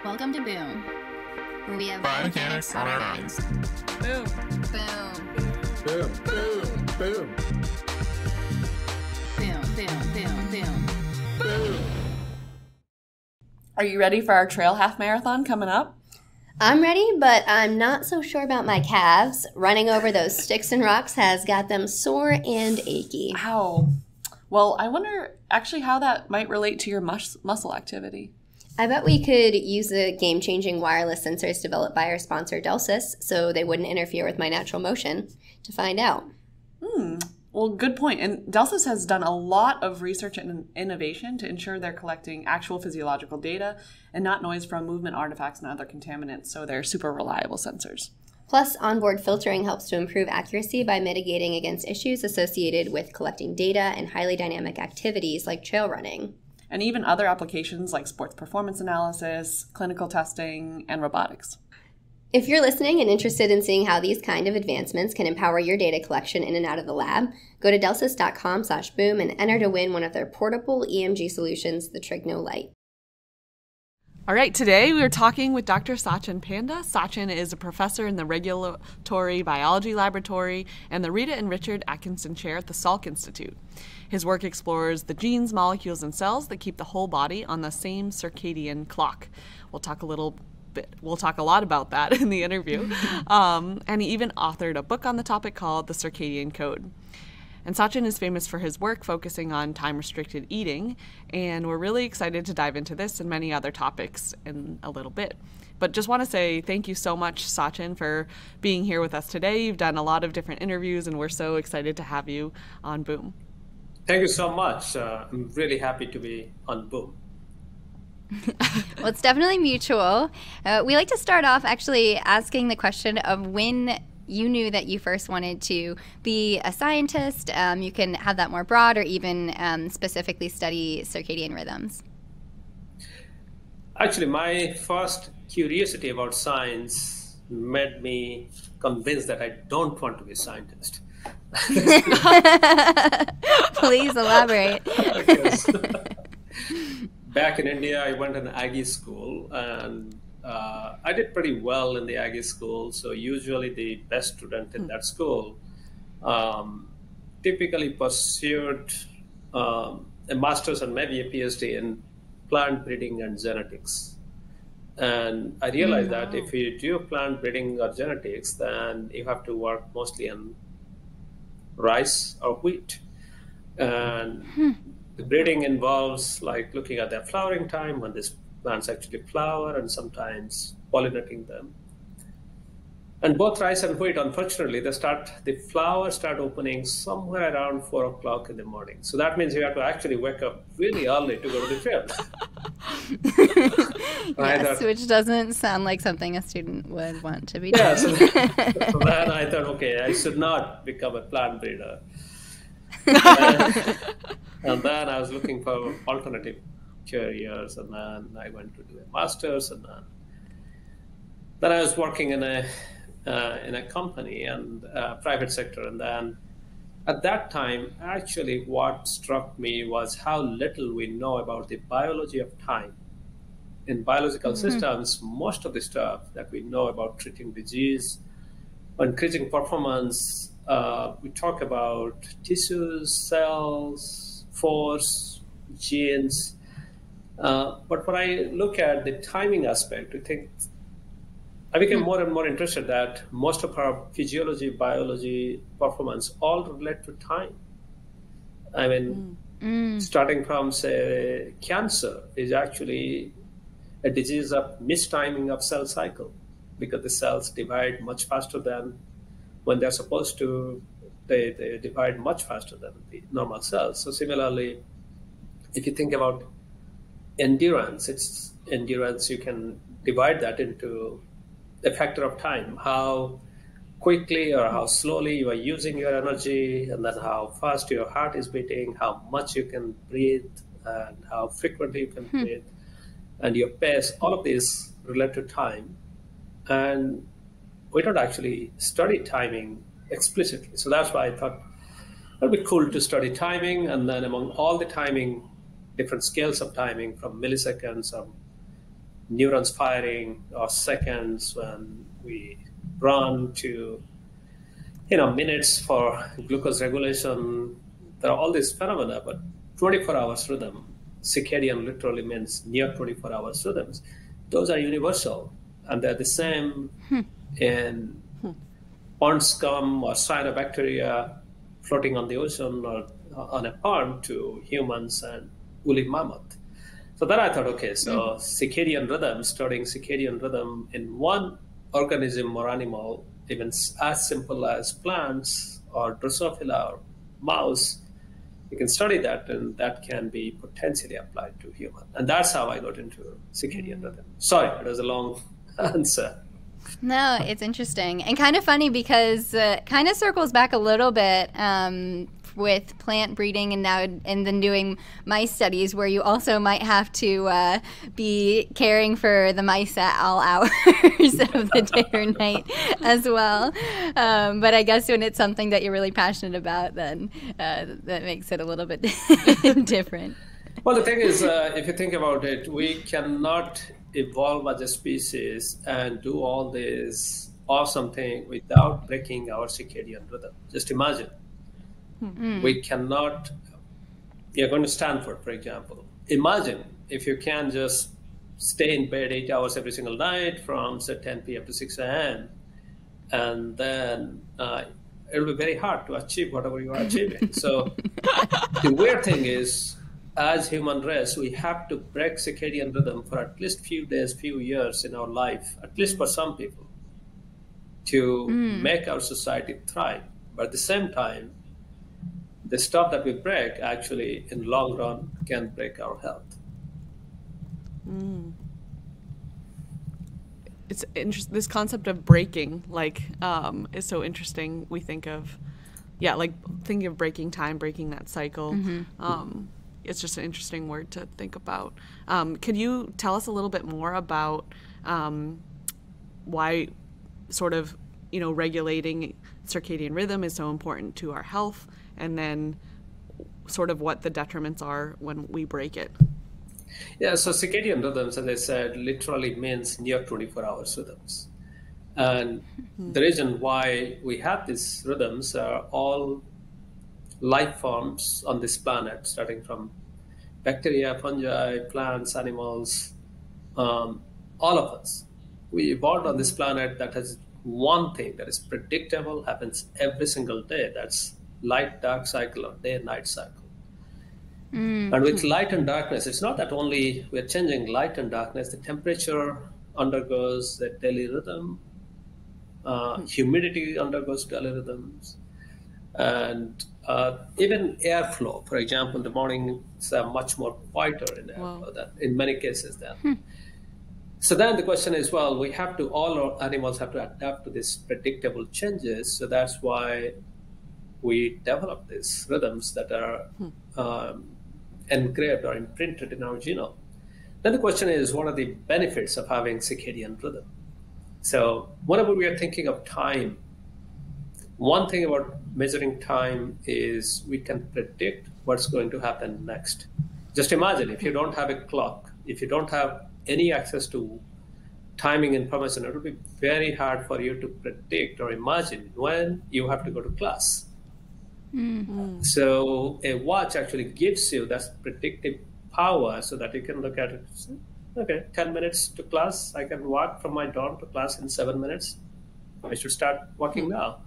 Welcome to Boom, where we have Biomechanics on our minds. Boom. Boom. Boom, boom, boom. Boom, boom, boom, boom. Boom. Are you ready for our trail half marathon coming up? I'm ready, but I'm not so sure about my calves. Running over those sticks and rocks has got them sore and achy. Ow. Well, I wonder actually how that might relate to your muscle activity. I bet we could use the game-changing wireless sensors developed by our sponsor, Delsys, so they wouldn't interfere with my natural motion, to find out. Well, good point. And Delsys has done a lot of research and innovation to ensure they're collecting actual physiological data and not noise from movement artifacts and other contaminants, so they're super reliable sensors. Plus, onboard filtering helps to improve accuracy by mitigating against issues associated with collecting data and highly dynamic activities like trail running. And even other applications like sports performance analysis, clinical testing, and robotics. If you're listening and interested in seeing how these kind of advancements can empower your data collection in and out of the lab, go to delsys.com/boom and enter to win one of their portable EMG solutions, the Trigno Lite. All right, today we are talking with Dr. Satchin Panda. Satchin is a professor in the Regulatory Biology Laboratory and the Rita and Richard Atkinson Chair at the Salk Institute. His work explores the genes, molecules, and cells that keep the whole body on the same circadian clock. We'll talk a lot about that in the interview. And he even authored a book on the topic called The Circadian Code. And Satchin is famous for his work focusing on time-restricted eating, and we're really excited to dive into this and many other topics in a little bit. But just want to say thank you so much, Satchin, for being here with us today. You've done a lot of different interviews, and we're so excited to have you on Boom. Thank you so much. I'm really happy to be on Boom. Well, it's definitely mutual. We like to start off actually asking the question of when you knew that you first wanted to be a scientist. You can have that more broad or even specifically study circadian rhythms. Actually, my first curiosity about science made me convinced that I don't want to be a scientist. Please elaborate. Because back in India, I went to an Aggie school, and I did pretty well in the Aggie school. So usually the best student in that school typically pursued a master's and maybe a PhD in plant breeding and genetics. And I realized that if you do plant breeding or genetics, then you have to work mostly on rice or wheat. And the breeding involves like looking at their flowering time, when these plants actually flower, and sometimes pollinating them. And both rice and wheat, unfortunately, the flowers start opening somewhere around 4 o'clock in the morning. So that means you have to actually wake up really early to go to the field. Yes, which doesn't sound like something a student would want to be doing. Yeah, so then I thought, okay, I should not become a plant breeder. And then I was looking for alternative careers, and then I went to do a master's, and then I was working in a company and private sector. And then at that time, actually what struck me was how little we know about the biology of time. In biological systems, most of the stuff that we know about treating disease, increasing performance, we talk about tissues, cells, force, genes. But when I look at the timing aspect, I became more and more interested that most of our physiology, biology, performance all relate to time. I mean, starting from, say, cancer is actually a disease of mistiming of cell cycle, because the cells divide much faster than when they're supposed to. They divide much faster than the normal cells. So similarly, if you think about endurance, you can divide that into a factor of time, how quickly or how slowly you are using your energy, and then how fast your heart is beating, how much you can breathe, and how frequently you can breathe, and your pace. All of these relate to time. And we don't actually study timing explicitly. So that's why I thought it would be cool to study timing, and then among all the timing, different scales of timing, from milliseconds or neurons firing, or seconds when we run, to minutes for glucose regulation. There are all these phenomena, but 24 hours rhythm, circadian literally means near 24 hours rhythms. Those are universal, and they're the same in pond scum or cyanobacteria floating on the ocean or on a pond to humans and woolly mammoth. So then I thought, okay, so circadian rhythm, studying circadian rhythm in one organism or animal, even as simple as plants or Drosophila or mouse, you can study that, and that can be potentially applied to human. And that's how I got into circadian rhythm. Sorry, it was a long answer. No, it's interesting and kind of funny because it kind of circles back a little bit with plant breeding and then doing mice studies, where you also might have to be caring for the mice at all hours of the day or night as well. But I guess when it's something that you're really passionate about, then that makes it a little bit different. Well, the thing is, if you think about it, we cannot evolve as a species and do all this awesome thing without breaking our circadian rhythm. Just imagine. We cannot, you're going to Stanford, for example. Imagine if you can just stay in bed 8 hours every single night from, say, 10 p.m. to 6 a.m. And then it'll be very hard to achieve whatever you are achieving. So the weird thing is, as human race, we have to break circadian rhythm for at least few days, few years in our life, at least for some people, to make our society thrive. But at the same time, the stuff that we break actually, in long run, can break our health. It's interesting. This concept of breaking, is so interesting. We think of, thinking of breaking time, breaking that cycle. It's just an interesting word to think about. Could you tell us a little bit more about why sort of, regulating circadian rhythm is so important to our health, and then sort of what the detriments are when we break it? Yeah, so circadian rhythms, as I said, literally means near 24 hours rhythms. And the reason why we have these rhythms are all life forms on this planet, starting from bacteria, fungi, plants, animals, all of us. We evolved on this planet that has one thing that is predictable, happens every single day. That's light-dark cycle or day-night cycle. And with light and darkness, it's not that only we're changing light and darkness, the temperature undergoes a daily rhythm, humidity undergoes daily rhythms, and even airflow. For example, in the mornings are much more quieter in airflow than in many cases then. So then the question is, well, all our animals have to adapt to these predictable changes. So that's why we develop these rhythms that are engraved or imprinted in our genome. Then the question is, what are the benefits of having circadian rhythm? So whenever we are thinking of time, one thing about measuring time is we can predict what's going to happen next. Just imagine if you don't have a clock, if you don't have any access to timing information, it will be very hard for you to predict or imagine when you have to go to class. So a watch actually gives you that predictive power so that you can look at it. Okay, 10 minutes to class. I can walk from my dorm to class in 7 minutes. I should start walking now.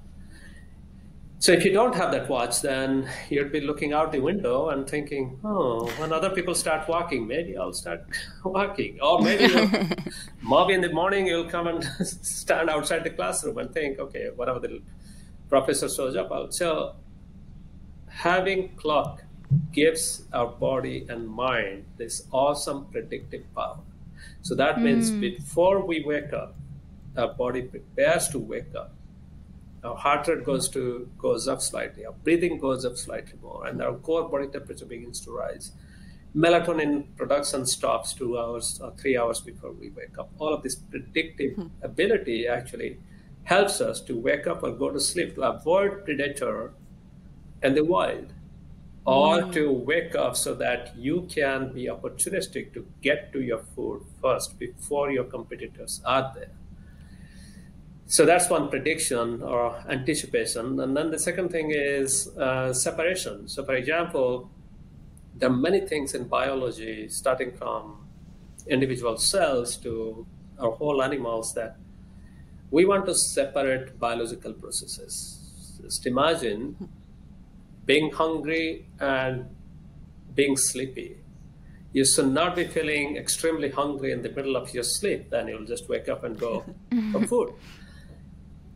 So if you don't have that watch, then you'd be looking out the window and thinking, oh, when other people start walking, maybe I'll start walking. Or maybe in the morning, you'll come and stand outside the classroom and think, okay, whatever the professor shows up, I'll. So having clock gives our body and mind this awesome predictive power. So that means before we wake up, our body prepares to wake up. Our heart rate goes up slightly, our breathing goes up slightly more, and our core body temperature begins to rise. Melatonin production stops 2 hours or 3 hours before we wake up. All of this predictive ability actually helps us to wake up or go to sleep to avoid predator and the wild. or to wake up so that you can be opportunistic to get to your food first before your competitors are there. So that's one prediction or anticipation. And then the second thing is separation. So for example, there are many things in biology, starting from individual cells to our whole animals, that we want to separate biological processes. Just imagine being hungry and being sleepy. You should not be feeling extremely hungry in the middle of your sleep. Then you'll just wake up and go for food.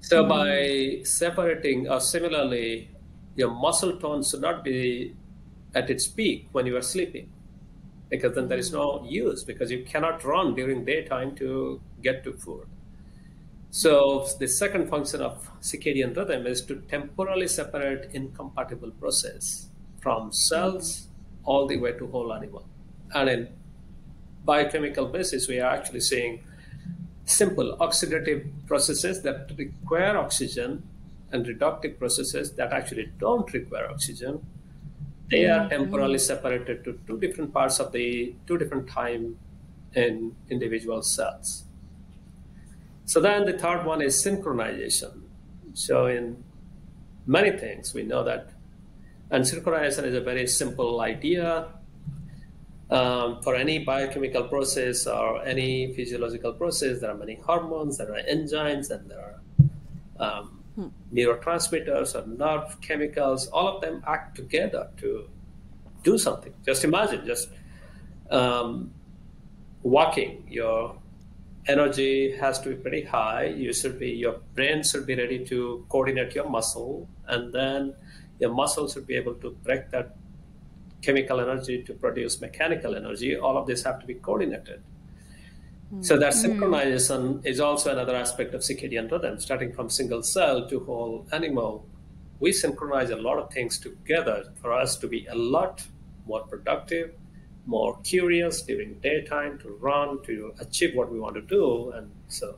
So by separating, or similarly, your muscle tone should not be at its peak when you are sleeping, because then there is no use, because you cannot run during daytime to get to food. So the second function of circadian rhythm is to temporally separate incompatible process from cells all the way to whole animal. And in biochemical basis, we are actually seeing simple oxidative processes that require oxygen and reductive processes that actually don't require oxygen. They are temporally separated to two different parts of the two different time in individual cells. So then the third one is synchronization. So in many things, we know that, and synchronization is a very simple idea. For any biochemical process or any physiological process, there are many hormones, there are enzymes, and there are neurotransmitters or nerve chemicals. All of them act together to do something. Just imagine, walking. Your energy has to be pretty high. Your brain should be ready to coordinate your muscle, and then your muscle should be able to break that chemical energy to produce mechanical energy. All of this have to be coordinated. So that synchronization is also another aspect of circadian rhythm, starting from single cell to whole animal. We synchronize a lot of things together for us to be a lot more productive, more curious during daytime, to run, to achieve what we want to do. And so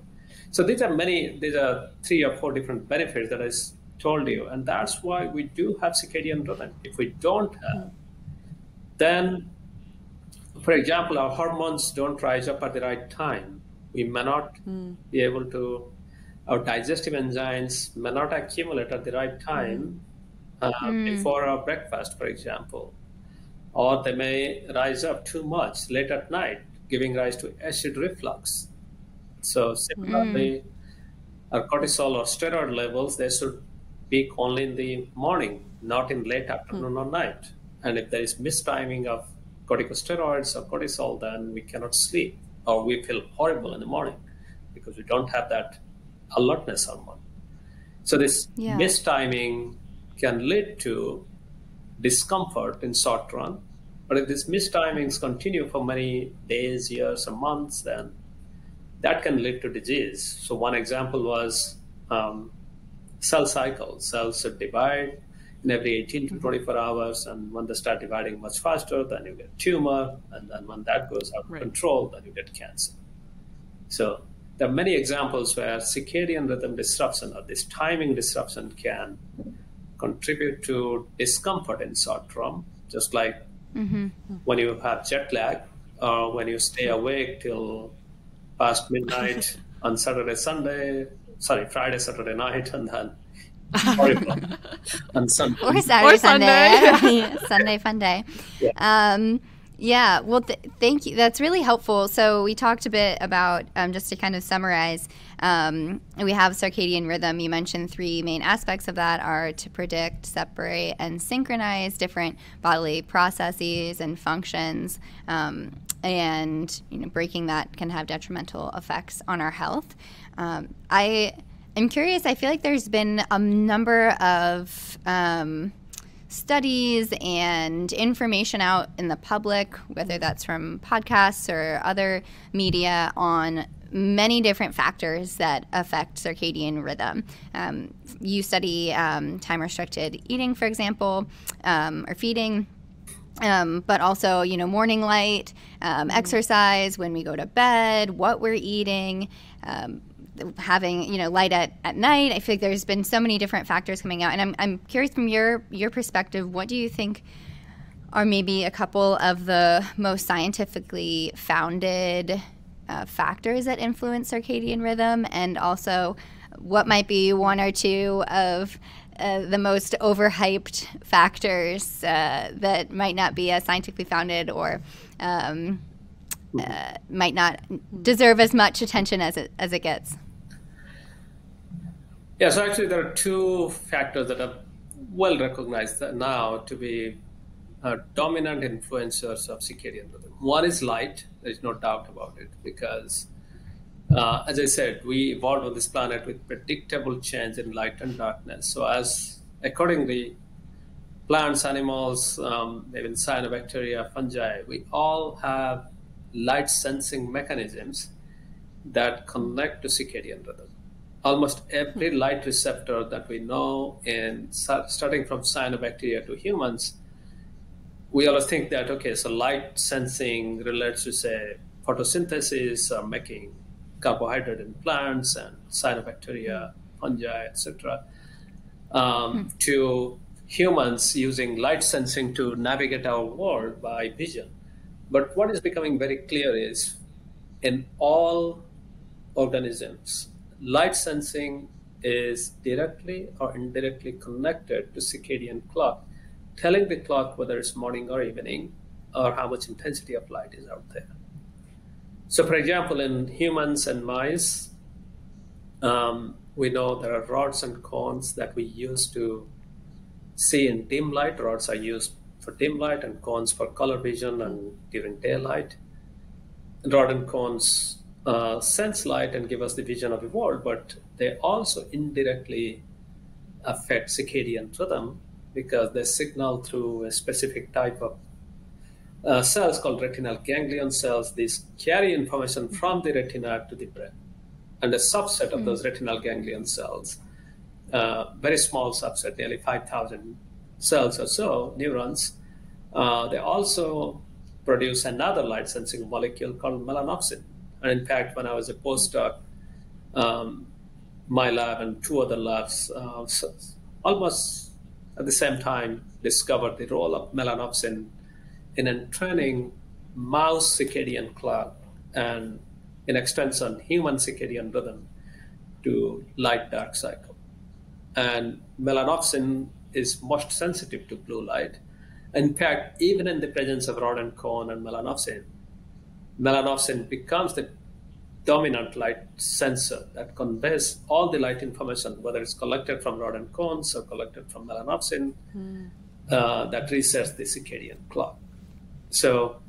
these are 3 or 4 different benefits that I told you. And that's why we do have circadian rhythm. If we don't have, then, for example, our hormones don't rise up at the right time. We may not be able to, our digestive enzymes may not accumulate at the right time before our breakfast, for example. Or they may rise up too much late at night, giving rise to acid reflux. So similarly, our cortisol or steroid levels, they should peak only in the morning, not in late afternoon or night. And if there is mistiming of corticosteroids or cortisol, then we cannot sleep, or we feel horrible in the morning because we don't have that alertness hormone. So this mistiming can lead to discomfort in short run. But if these mistimings continue for many days, years, or months, then that can lead to disease. So one example was cell cycle. Cells should divide in every 18 to 24 hours, and when they start dividing much faster, then you get tumor, and then when that goes out of control, then you get cancer. So there are many examples where circadian rhythm disruption or this timing disruption can contribute to discomfort in short term, just like when you have jet lag, or when you stay awake till past midnight on Friday, Saturday night, and then horrible on Sunday. Or Saturday, Sunday. Sunday, fun day. Well, thank you. That's really helpful. So we talked a bit about, just to kind of summarize, we have circadian rhythm. You mentioned 3 main aspects of that are to predict, separate, and synchronize different bodily processes and functions. And breaking that can have detrimental effects on our health. I'm curious, I feel like there's been a number of studies and information out in the public, whether that's from podcasts or other media, on many different factors that affect circadian rhythm. You study time-restricted eating, for example, or feeding. But also, morning light, exercise, when we go to bed, what we're eating, having light at night. I feel like there's been so many different factors coming out, and I'm curious from your perspective, what do you think are maybe a couple of the most scientifically founded factors that influence circadian rhythm, and also what might be one or two of the most overhyped factors that might not be as scientifically founded or might not deserve as much attention as it gets? Yeah, so actually there are two factors that are well recognized now to be dominant influencers of circadian rhythm. One is light. There's no doubt about it, because as I said, we evolved on this planet with predictable change in light and darkness. So as accordingly, plants, animals, even cyanobacteria, fungi, we all have light sensing mechanisms that connect to circadian rhythm. Almost every light receptor that we know, starting from cyanobacteria to humans, we always think that, okay, so light sensing relates to, say, photosynthesis or making carbohydrate in plants and cyanobacteria, fungi, etc., to humans using light sensing to navigate our world by vision. But what is becoming very clear is in all organisms, light sensing is directly or indirectly connected to circadian clock, telling the clock whether it's morning or evening or how much intensity of light is out there. So for example, in humans and mice, we know there are rods and cones that we use to see in dim light. Rods are used for dim light and cones for color vision and during daylight. Rod and cones sense light and give us the vision of the world, but they also indirectly affect circadian rhythm because they signal through a specific type of cells called retinal ganglion cells. These carry information from the retina to the brain. And a subset of those retinal ganglion cells, very small subset, nearly 5,000 cells or so, neurons, they also produce another light sensing molecule called melanopsin. And in fact, when I was a postdoc, my lab and two other labs almost at the same time discovered the role of melanopsin in entraining mouse circadian clock and in extension human circadian rhythm to light-dark cycle. And melanopsin is most sensitive to blue light. In fact, even in the presence of rod and cone and melanopsin becomes the dominant light sensor that conveys all the light information, whether it's collected from rod and cones or collected from melanopsin, that resets the circadian clock. So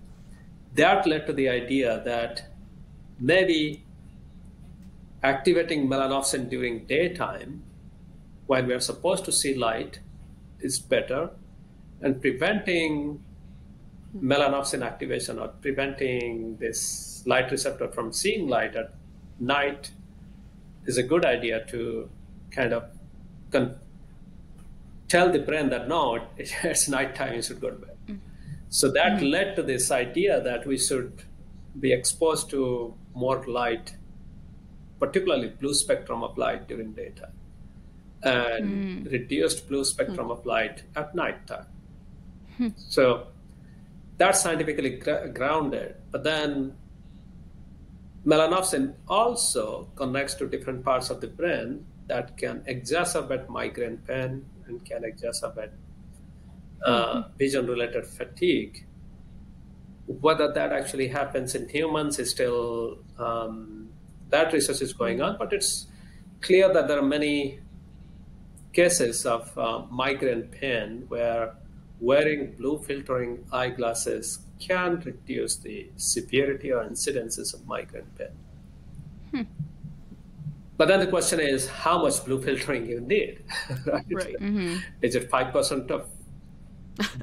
that led to the idea that maybe activating melanopsin during daytime when we are supposed to see light is better, and preventing melanopsin activation or preventing this light receptor from seeing light at night is a good idea to kind of tell the brain that no, it's nighttime, you should go to bed. So that led to this idea that we should be exposed to more light, particularly blue spectrum of light during daytime, and reduced blue spectrum of light at nighttime. So that's scientifically grounded. But then melanopsin also connects to different parts of the brain that can exacerbate migraine pain and can exacerbate vision-related fatigue. Whether that actually happens in humans is still, that research is going on, but it's clear that there are many cases of migraine pain where wearing blue filtering eyeglasses can reduce the severity or incidences of migraine pain. But then the question is how much blue filtering you need, right? Is it 5% of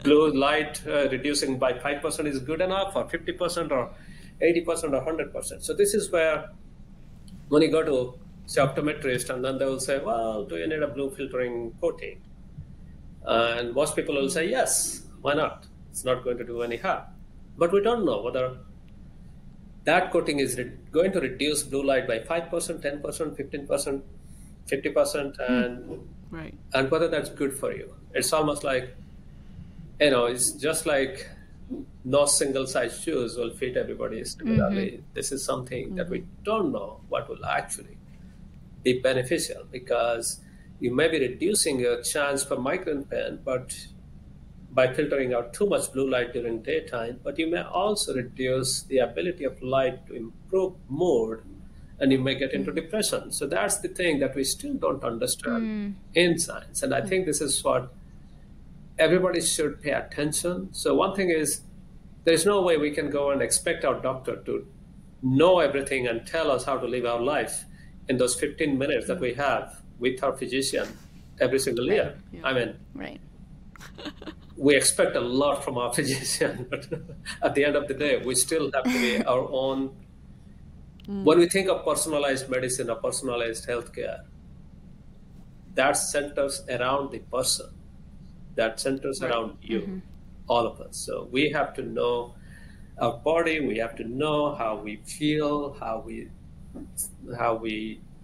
blue light reducing by 5% is good enough, or 50% or 80% or 100%? So this is where when you go to say optometrist and then they will say, well, do you need a blue filtering coating? And most people will say, yes, why not? It's not going to do any harm. But we don't know whether that coating is going to reduce blue light by 5%, 10%, 15%, 50%, and whether that's good for you. It's almost like it's just like no single size shoes will fit everybody similarly. This is something that we don't know what will actually be beneficial, because you may be reducing your chance for migraine pain, but by filtering out too much blue light during daytime, but you may also reduce the ability of light to improve mood, and you may get into depression. So that's the thing that we still don't understand in science. And I think this is what everybody should pay attention. So one thing is, there's no way we can go and expect our doctor to know everything and tell us how to live our life in those 15 minutes that we have with our physician every single year. Yeah. I mean, Right. we expect a lot from our physician, but at the end of the day, we still have to be our own. When we think of personalized medicine or personalized healthcare, that centers around the person, that centers around you, all of us. So we have to know our body, we have to know how we feel, how we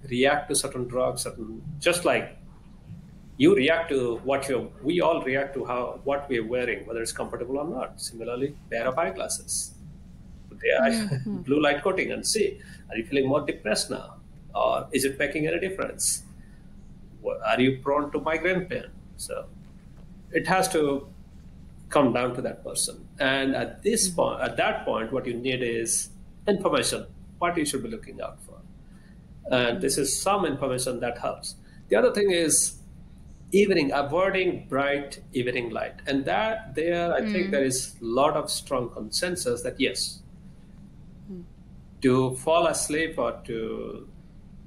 react to certain drugs, just like you react to we all react to what we're wearing, whether it's comfortable or not. Similarly, pair of eyeglasses, the blue light coating, and see, are you feeling more depressed now? Or is it making any difference? Are you prone to migraine pain? So it has to come down to that person. And at that point, what you need is information, what you should be looking out for. And this is some information that helps. The other thing is avoiding bright evening light. And I think there is a lot of strong consensus that yes, to fall asleep or to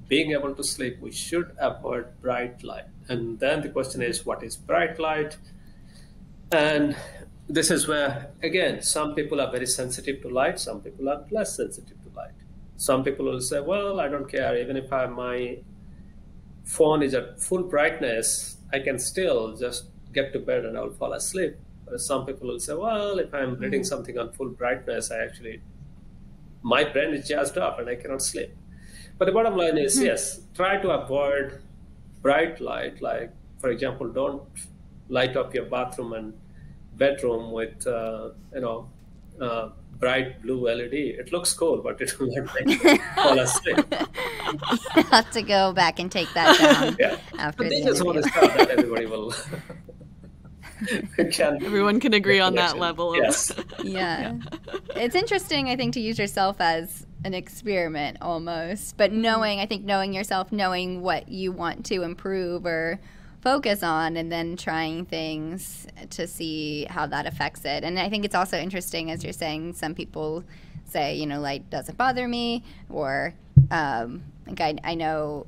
being able to sleep, we should avoid bright light. And then the question is, what is bright light? And this is where, again, some people are very sensitive to light, some people are less sensitive to light. Some people will say, well, I don't care, even if my phone is at full brightness, I can still just get to bed and I'll fall asleep. But some people will say, well, if I'm reading something on full brightness, my brain is jazzed up and I cannot sleep. But the bottom line is, yes, try to avoid bright light. Like, for example, don't light up your bathroom and bedroom with, bright blue LED. It looks cool, but it will not make you fall asleep. You'll have to go back and take that down after But the this is one interview. of the stuff that everybody will Everyone can agree on that level. Yes. Yeah. It's interesting, I think, to use yourself as an experiment almost, but knowing yourself, knowing what you want to improve or focus on, and then trying things to see how that affects it. And I think it's also interesting, as you're saying, some people say, light doesn't bother me, or I know,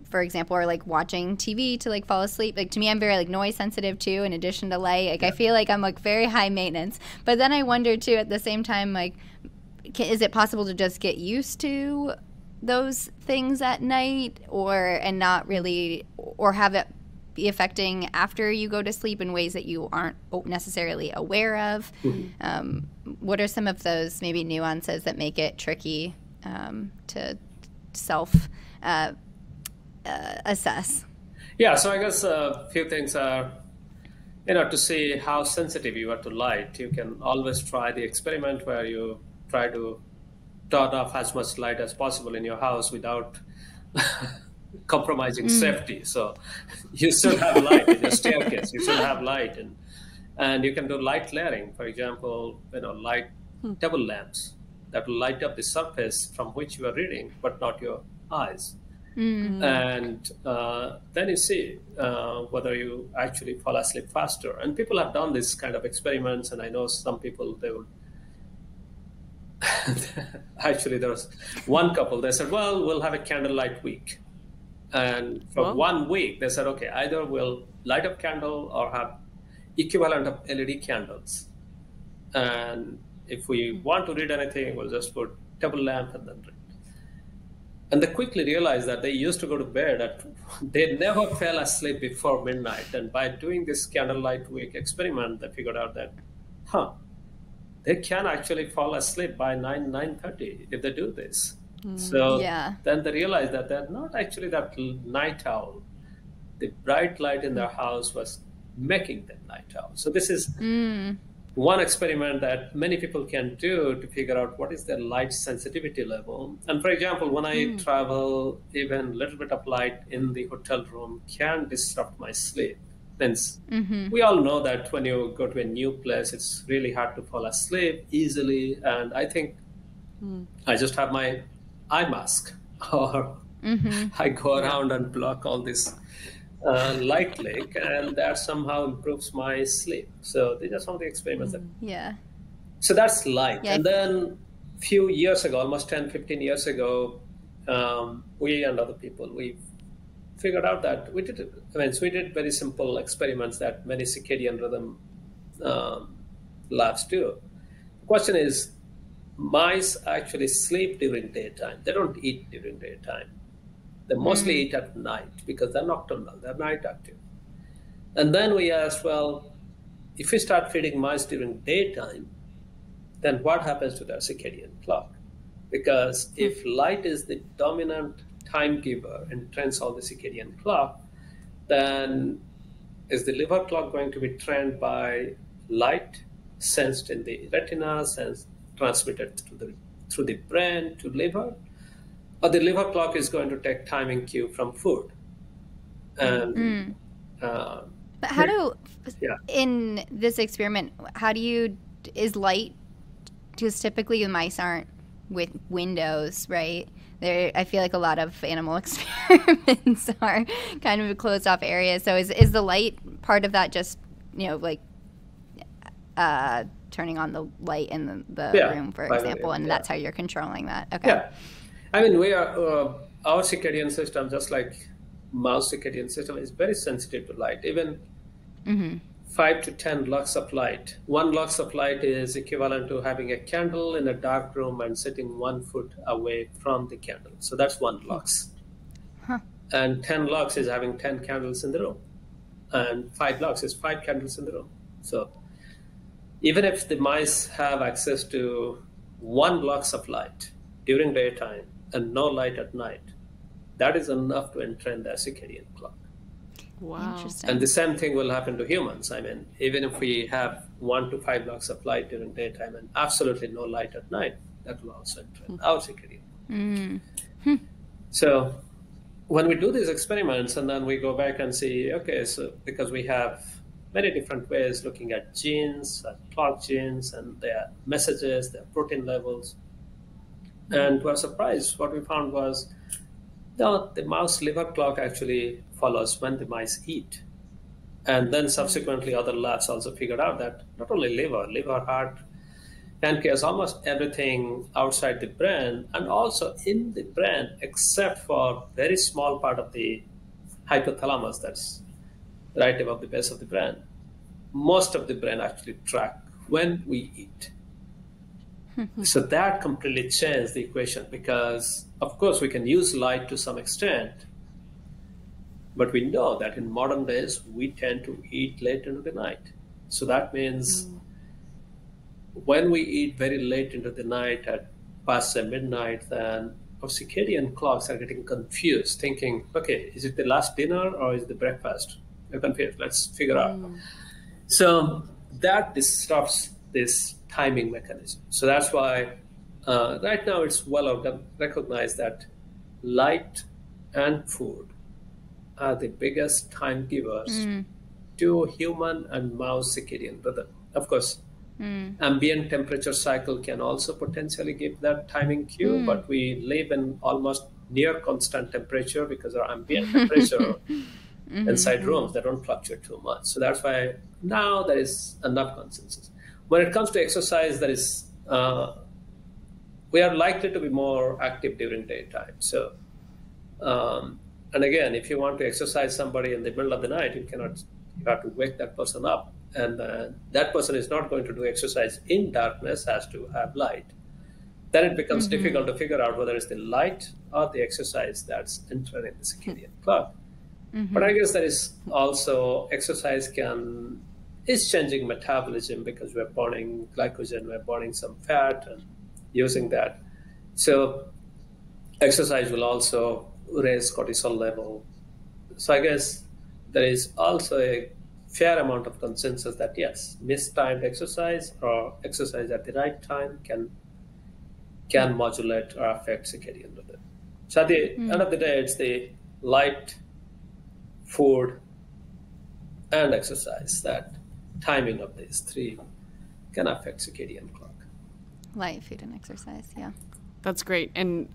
for example, or like watching TV to like fall asleep. Like, to me, I'm very like noise sensitive too, in addition to light. Like, I feel like I'm like very high maintenance. But then I wonder too, at the same time, like, is it possible to just get used to those things at night, and not really, or have it be affecting after you go to sleep in ways that you aren't necessarily aware of? What are some of those maybe nuances that make it tricky to self assess? Yeah, so I guess a few things are, to see how sensitive you are to light. You can always try the experiment where you try to turn off as much light as possible in your house without compromising safety. So you still have light in your staircase, you still have light, and you can do light layering. For example, light table lamps that will light up the surface from which you are reading, but not your eyes. And then you see whether you actually fall asleep faster. And people have done this kind of experiments, and I know some people, they would actually, there was one couple, they said, well, we'll have a candlelight week. And for 1 week, they said, okay, either we'll light up candle or have equivalent of LED candles. And if we want to read anything, we'll just put table lamp and then read. And they quickly realized that they used to go to bed they never fell asleep before midnight. And by doing this candlelight week experiment, they figured out that, they can actually fall asleep by 9:30 if they do this. So then they realized that they're not actually that night owl. The bright light in their house was making them night owl. So this is one experiment that many people can do to figure out what is their light sensitivity level. And for example, when I travel, even a little bit of light in the hotel room can disrupt my sleep. Since we all know that when you go to a new place, it's really hard to fall asleep easily. And I think I just have my eye mask, or I go around and block all this light leak, and that somehow improves my sleep. So these are some of the experiments. So that's light. And then a few years ago, almost 10, 15 years ago, we and other people, we figured out that we did very simple experiments that many circadian rhythm labs do. The question is, mice actually sleep during daytime. They don't eat during daytime. They mostly eat at night because they're nocturnal, they're night active. And then we asked, well, if we start feeding mice during daytime, then what happens to their circadian clock? Because if light is the dominant time giver and trends all the circadian clock, then is the liver clock going to be trained by light sensed in the retina, transmitted through the brain to liver? Or the liver clock is going to take timing cue from food? And but how in this experiment, is light, because typically the mice aren't with windows, right? I feel like a lot of animal experiments are kind of closed off areas. So is the light part of that, just, like turning on the light in the room, for example, and that's how you're controlling that? Okay. Yeah. I mean, we are our circadian system, just like mouse circadian system, is very sensitive to light. Even 5 to 10 lux of light. 1 lux of light is equivalent to having a candle in a dark room and sitting 1 foot away from the candle. So that's 1 lux. And 10 lux is having 10 candles in the room. And 5 lux is 5 candles in the room. So even if the mice have access to 1 lux of light during daytime and no light at night, that is enough to entrain their circadian clock. Wow. Interesting. And the same thing will happen to humans. I mean, even if we have 1 to 5 lux of light during daytime and absolutely no light at night, that will also entrain our circadian clock. So when we do these experiments and then we go back and see, okay, so because we have many different ways looking at genes, clock genes, and their messages, their protein levels. And to our surprise, what we found was the mouse liver clock actually follows when the mice eat. And then subsequently other labs also figured out that not only liver, heart, pancreas, almost everything outside the brain and also in the brain, except for very small part of the hypothalamus that's right above the base of the brain. Most of the brain actually track when we eat. So that completely changed the equation because, of course, we can use light to some extent, but we know that in modern days, we tend to eat late into the night. So that means when we eat very late into the night at past midnight, then our circadian clocks are getting confused, thinking, okay, is it the last dinner or is it the breakfast? We're confused. Let's figure out. So that disrupts this timing mechanism. So that's why right now it's well recognized that light and food are the biggest time givers to human and mouse circadian rhythm. Of course, ambient temperature cycle can also potentially give that timing cue, but we live in almost near constant temperature because our ambient temperature inside rooms, they don't fluctuate too much. So that's why now there is enough consensus. When it comes to exercise, there is we are likely to be more active during daytime. So, and again, if you want to exercise somebody in the middle of the night, you have to wake that person up. And that person is not going to do exercise in darkness, has to have light. Then it becomes difficult to figure out whether it's the light or the exercise that's entering the circadian clock. But I guess there is also exercise is changing metabolism because we're burning glycogen, we're burning some fat and using that. So exercise will also raise cortisol level. So I guess there is also a fair amount of consensus that yes, mistimed exercise or exercise at the right time can modulate or affect circadian rhythm. So at the end of the day, it's the light, food, and exercise, that timing of these three can affect circadian clock. Light, food, and exercise, yeah. That's great. And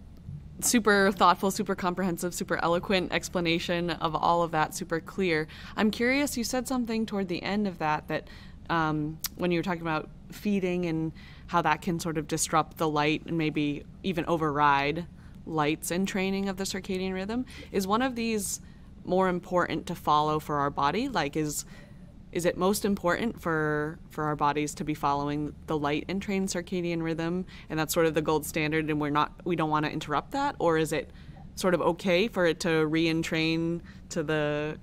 super thoughtful, super comprehensive, super eloquent explanation of all of that, super clear. I'm curious, you said something toward the end of that when you were talking about feeding and how that can sort of disrupt the light and maybe even override lights in training of the circadian rhythm. Is one of these more important to follow for our body? Like, is it most important for our bodies to be following the light and trained circadian rhythm, and that's sort of the gold standard, and we don't want to interrupt that? Or is it sort of okay for it to re-entrain to the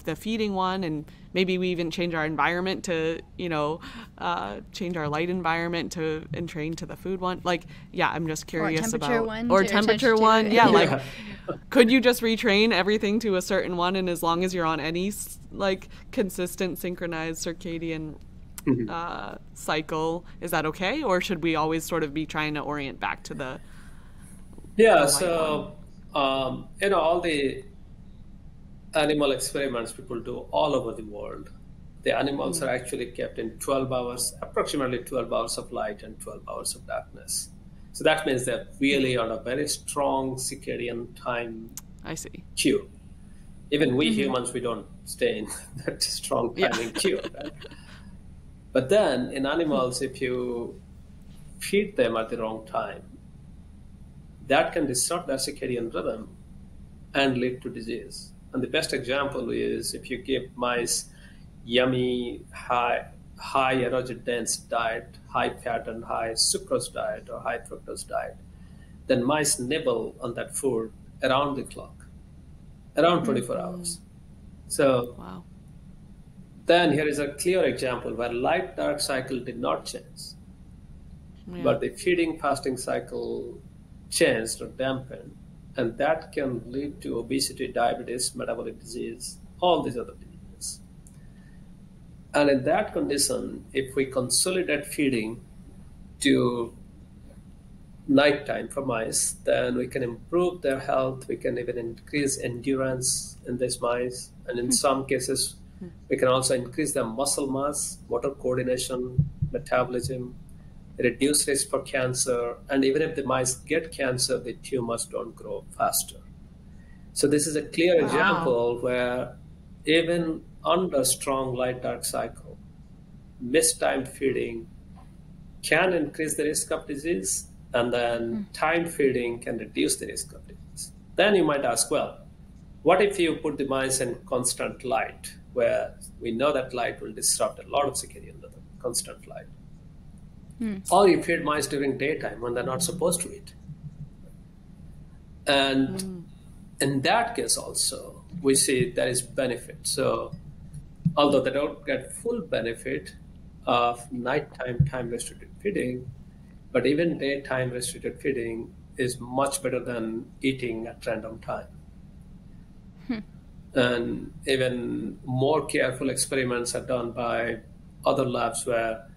the feeding one, and maybe we even change our environment to change our light environment to entrain to the food one? Like, yeah, I'm just curious about temperature one. Yeah, like could you just retrain everything to a certain one, and as long as you're on any like consistent synchronized circadian cycle, is that okay? Or should we always sort of be trying to orient back to the so all the animal experiments people do all over the world, the animals are actually kept in approximately 12 hours of light and 12 hours of darkness. So that means they're really on a very strong circadian time cue. Even we humans, we don't stay in that strong timing cue. Right? But then in animals, if you feed them at the wrong time, that can disrupt their circadian rhythm and lead to disease. And the best example is if you give mice yummy, high energy dense diet, high fat and high sucrose diet or high fructose diet, then mice nibble on that food around the clock, around 24 hours. So then here is a clear example where light-dark cycle did not change, but the feeding fasting cycle changed or dampened. And that can lead to obesity, diabetes, metabolic disease, all these other diseases. And in that condition, if we consolidate feeding to nighttime for mice, then we can improve their health. We can even increase endurance in these mice. And in some cases, we can also increase their muscle mass, motor coordination, metabolism, reduce risk for cancer, and even if the mice get cancer, the tumors don't grow faster. So this is a clear example where even under strong light-dark cycle, mistimed feeding can increase the risk of disease, and then timed feeding can reduce the risk of disease. Then you might ask, well, what if you put the mice in constant light, where we know that light will disrupt a lot of circadian rhythm, constant light? Or you feed mice during daytime when they're not supposed to eat. And in that case also, we see there is benefit. So although they don't get full benefit of nighttime time-restricted feeding, but even daytime restricted feeding is much better than eating at random time. And even more careful experiments are done by other labs where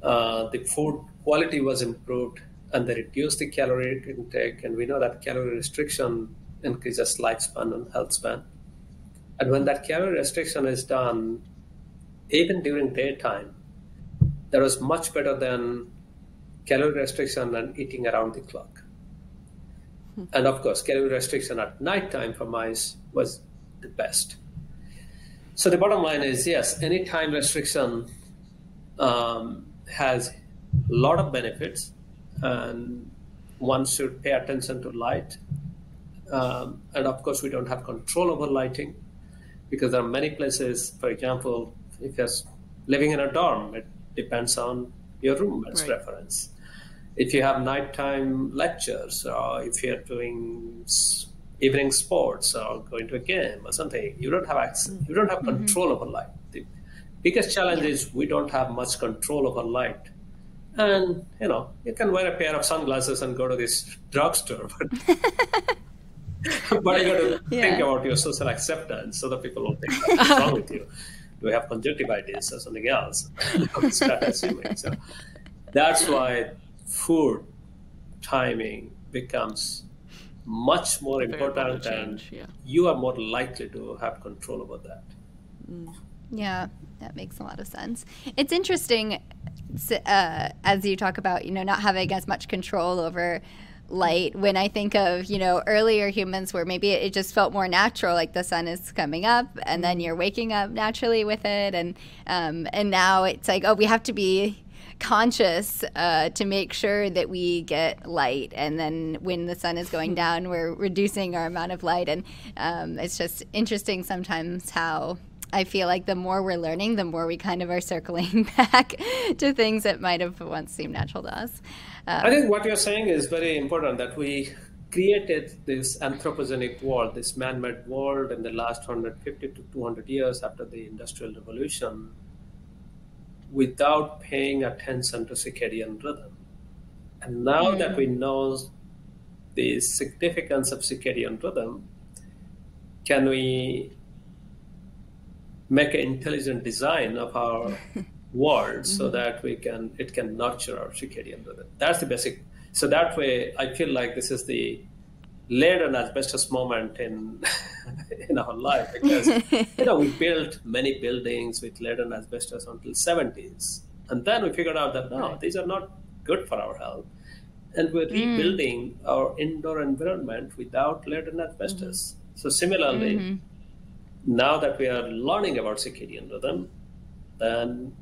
the food quality was improved and they reduced the calorie intake. And we know that calorie restriction increases lifespan and health span. And when that calorie restriction is done, even during daytime, that was much better than calorie restriction and eating around the clock. And of course, calorie restriction at nighttime for mice was the best. So the bottom line is, yes, any time restriction has a lot of benefits, and one should pay attention to light. And of course, we don't have control over lighting because there are many places, for example, if you're living in a dorm, it depends on your roommate's preference. If you have nighttime lectures, or if you're doing evening sports or going to a game or something, you don't have access, you don't have control over light. The biggest challenge is we don't have much control over light. And, you know, you can wear a pair of sunglasses and go to this drugstore, but But you got to think Yeah. about your social acceptance so that people will think, what's wrong with you? Do you have conjunctivitis or something else? Start assuming. So that's why food timing becomes much more A variable to important, and change, yeah. you are more likely to have control over that. Yeah, that makes a lot of sense. It's interesting as you talk about, not having as much control over light. When I think of, earlier humans where maybe it just felt more natural, like the sun is coming up and then you're waking up naturally with it. And now it's like, oh, we have to be conscious to make sure that we get light, and then when the sun is going down, we're reducing our amount of light. And it's just interesting sometimes how I feel like the more we're learning, the more we kind of are circling back to things that might have once seemed natural to us. I think what you're saying is very important, that we created this anthropogenic world, this man-made world in the last 150 to 200 years after the Industrial Revolution, without paying attention to circadian rhythm. And now that we know the significance of circadian rhythm, can we make an intelligent design of our world so that it can nurture our circadian rhythm? That's the basic. So that way, I feel like this is the lead and asbestos moment in in our life, because we built many buildings with lead and asbestos until 70s, and then we figured out that no, these are not good for our health, and we're rebuilding our indoor environment without lead and asbestos. So similarly, now that we are learning about circadian rhythm, then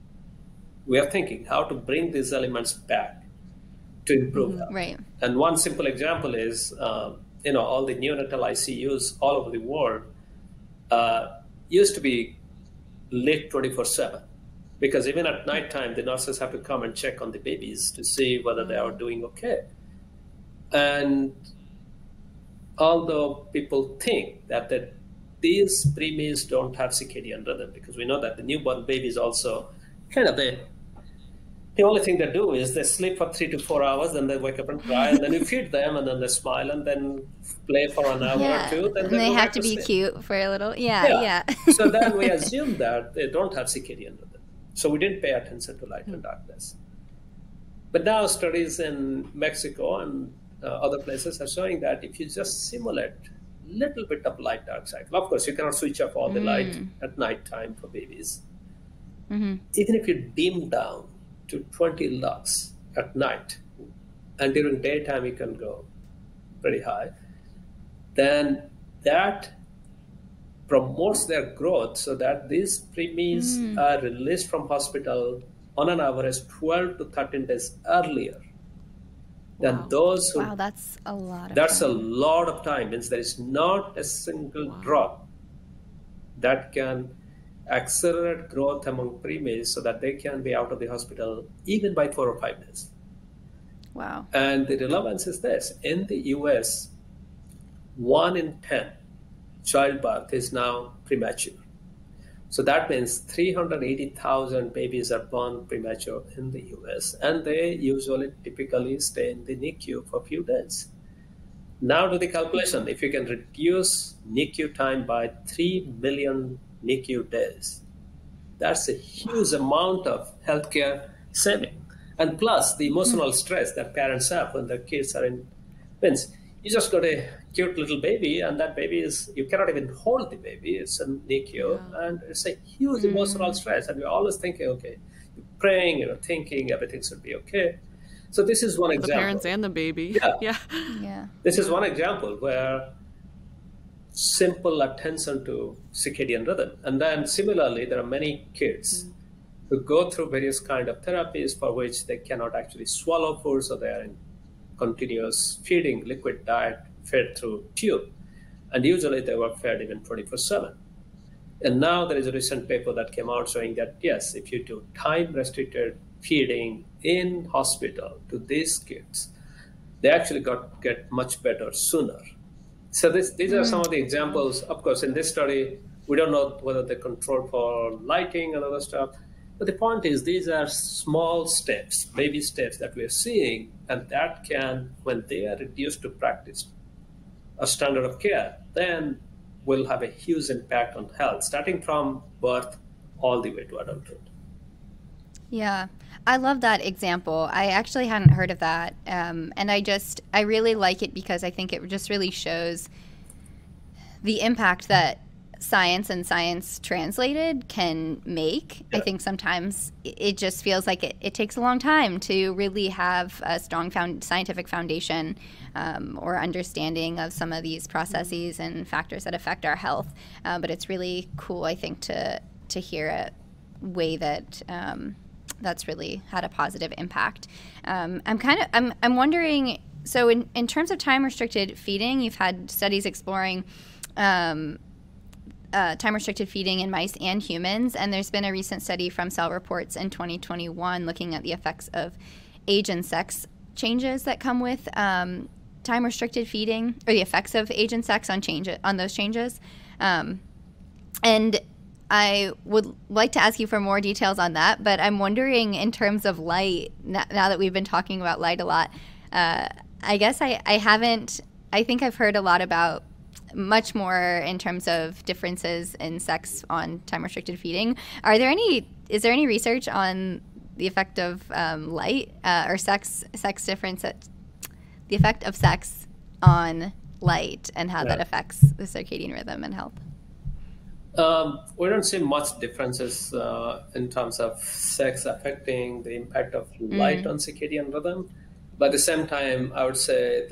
we are thinking how to bring these elements back to improve health. Right. And one simple example is, all the neonatal ICUs all over the world used to be lit 24/7, because even at nighttime, the nurses have to come and check on the babies to see whether they are doing okay. And although people think that these preemies don't have circadian rhythm, because we know that the newborn babies also kind of the only thing they do is they sleep for 3 to 4 hours, then they wake up and cry, and then you feed them, and then they smile, and then play for an hour or two. Then and they go have back to be sleep. cute for a little. Yeah. So then we assume that they don't have circadian rhythm. So we didn't pay attention to light and darkness. But now studies in Mexico and other places are showing that if you just simulate a little bit of light-dark cycle, of course, you cannot switch off all the light at nighttime for babies. Even if you dim down to 20 lux at night, and during daytime you can go pretty high, then that promotes their growth, so that these preemies are released from hospital on an average 12 to 13 days earlier than those who... Wow, that's a lot of That's time. a lot of time. Means there is not a single drop that can accelerate growth among preemies so that they can be out of the hospital even by 4 or 5 days. Wow. And the relevance is this. In the US, 1 in 10 childbirth is now premature. So that means 380,000 babies are born premature in the US, and they typically stay in the NICU for a few days. Now do the calculation. If you can reduce NICU time by 3 million NICU days, that's a huge amount of healthcare saving. And plus the emotional stress that parents have when their kids are in pins. You just got a cute little baby, and that baby you cannot even hold the baby. It's a NICU, and it's a huge emotional stress. And you're always thinking, okay, you're praying, you're thinking everything should be okay. So this is one The example. parents and the baby. Yeah. Yeah. This is one example where simple attention to circadian rhythm. And then similarly, there are many kids who go through various kind of therapies for which they cannot actually swallow food, so they are in continuous feeding, liquid diet fed through tube. And usually they were fed even 24/7. And now there is a recent paper that came out showing that, yes, if you do time-restricted feeding in hospital to these kids, they actually get much better sooner. So these are some of the examples. Of course, in this study, we don't know whether they control for lighting and other stuff. But the point is, these are small steps, baby steps that we are seeing, and that can, when they are reduced to practice, a standard of care, then will have a huge impact on health, starting from birth all the way to adulthood. Yeah, I love that example. I actually hadn't heard of that. And I really like it because I think it just really shows the impact that science and science translated can make. Yeah. I think sometimes it just feels like it takes a long time to really have a strong scientific foundation or understanding of some of these processes and factors that affect our health. But it's really cool, I think, to hear a way that that's really had a positive impact. I'm wondering, so in terms of time-restricted feeding, you've had studies exploring time-restricted feeding in mice and humans, and there's been a recent study from Cell Reports in 2021 looking at the effects of age and sex changes that come with time-restricted feeding, or the effects of age and sex on those changes. And I would like to ask you for more details on that, but I'm wondering in terms of light, now that we've been talking about light a lot, I guess I think I've heard a lot about much more in terms of differences in sex on time-restricted feeding. Is there any research on the effect of light or sex difference, the effect of sex on light and how that affects the circadian rhythm and health? We don't see much differences in terms of sex affecting the impact of light on circadian rhythm. But at the same time, I would say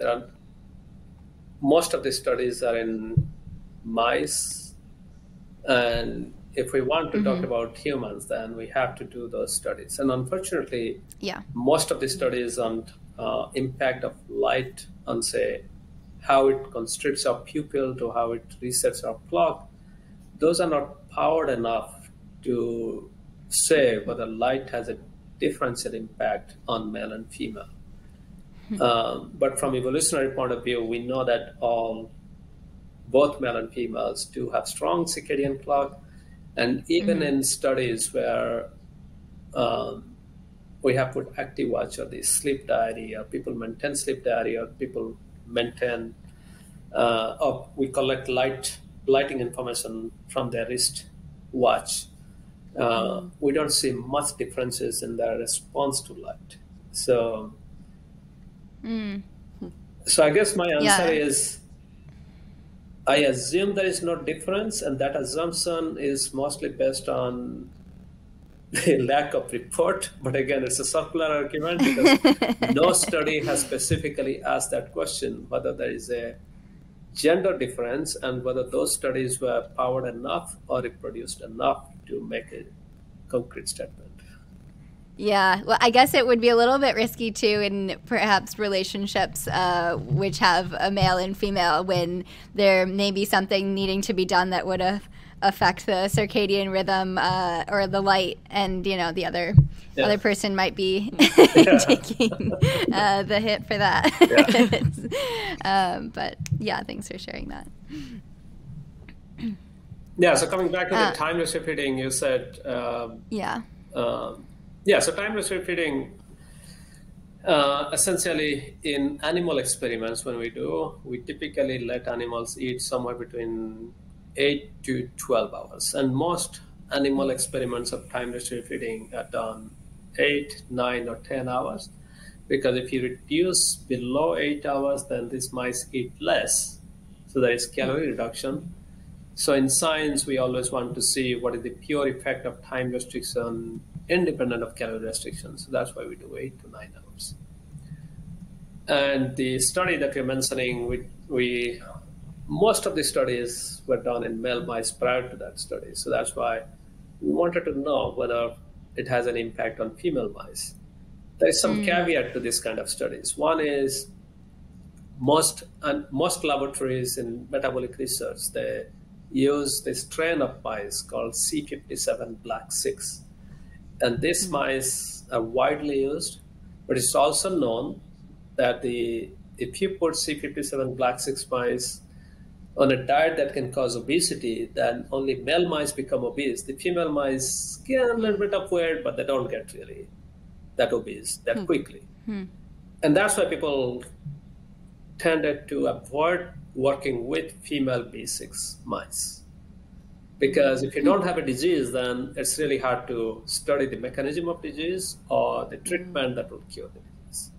most of the studies are in mice. And if we want to talk about humans, then we have to do those studies. And unfortunately, most of the studies on impact of light on, say, how it constricts our pupil to how it resets our clock, those are not powered enough to say whether light has a differential impact on male and female. But from evolutionary point of view, we know that both male and females do have strong circadian clock. And even in studies where we have put active watch or the sleep diary, or people maintain sleep diary, or people maintain, or we collect lighting information from their wrist watch, we don't see much differences in their response to light. So I guess my answer is, I assume there is no difference, and that assumption is mostly based on the lack of report. But again, it's a circular argument because no study has specifically asked that question, whether there is a gender difference and whether those studies were powered enough or reproduced enough to make a concrete statement. Yeah, well, I guess it would be a little bit risky too in perhaps relationships which have a male and female, when there may be something needing to be done that would affect the circadian rhythm or the light, and the other person might be taking the hit for that. But yeah, thanks for sharing that. Yeah, so coming back to the time-restricted feeding, you said so time-restricted feeding, essentially in animal experiments, when we typically let animals eat somewhere between 8 to 12 hours. And most animal experiments of time-restricted feeding are done 8, 9, or 10 hours. Because if you reduce below 8 hours, then these mice eat less. So there is calorie reduction. So in science, we always want to see what is the pure effect of time restriction independent of calorie restriction. So that's why we do 8 to 9 hours. And the study that you're mentioning, most of the studies were done in male mice prior to that study. So that's why we wanted to know whether it has an impact on female mice. There is some caveat to this kind of studies. One is most laboratories in metabolic research, they use this strain of mice called C57 Black 6. And these mice are widely used, but it's also known that if you put C57 Black 6 mice on a diet that can cause obesity, then only male mice become obese. The female mice gain a little bit of weight, but they don't get really that obese that quickly. And that's why people tended to avoid working with female B6 mice. Because if you don't have a disease, then it's really hard to study the mechanism of disease or the treatment that will cure the disease.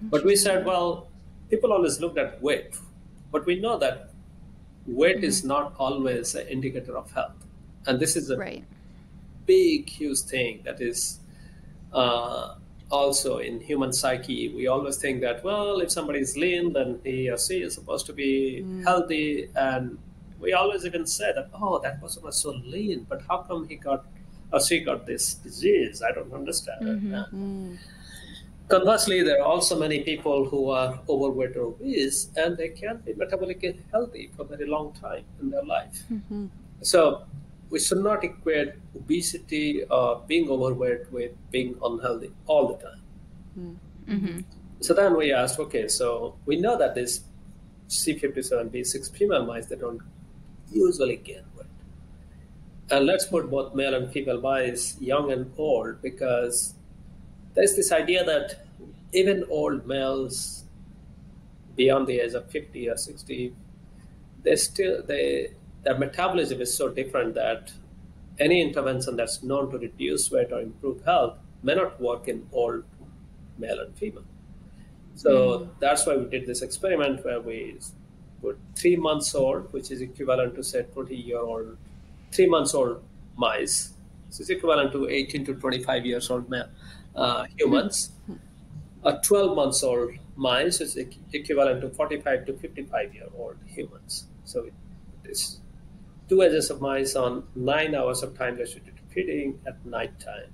But we said, well, people always looked at weight, but we know that weight is not always an indicator of health. And this is a big, huge thing that is also in human psyche. We always think that, well, if somebody is lean, then he or she is supposed to be healthy. And we always even say that, oh, that person was so lean, but how come he got or she got this disease? I don't understand it. Conversely, there are also many people who are overweight or obese, and they can't be metabolically healthy for a very long time in their life. So we should not equate obesity or being overweight with being unhealthy all the time. So then we asked, okay, so we know that this C57B6 female mice, they don't usually gain weight. And let's put both male and female mice, young and old, because there's this idea that even old males beyond the age of 50 or 60, their metabolism is so different that any intervention that's known to reduce weight or improve health may not work in old male and female. So that's why we did this experiment where we put 3 months old, which is equivalent to, say, 20-year-old, 3 months old mice. So it's equivalent to 18 to 25 years old male humans. A 12 months old mice is equivalent to 45 to 55-year-old humans. So it's 2 ages of mice on 9 hours of time restricted feeding at night time.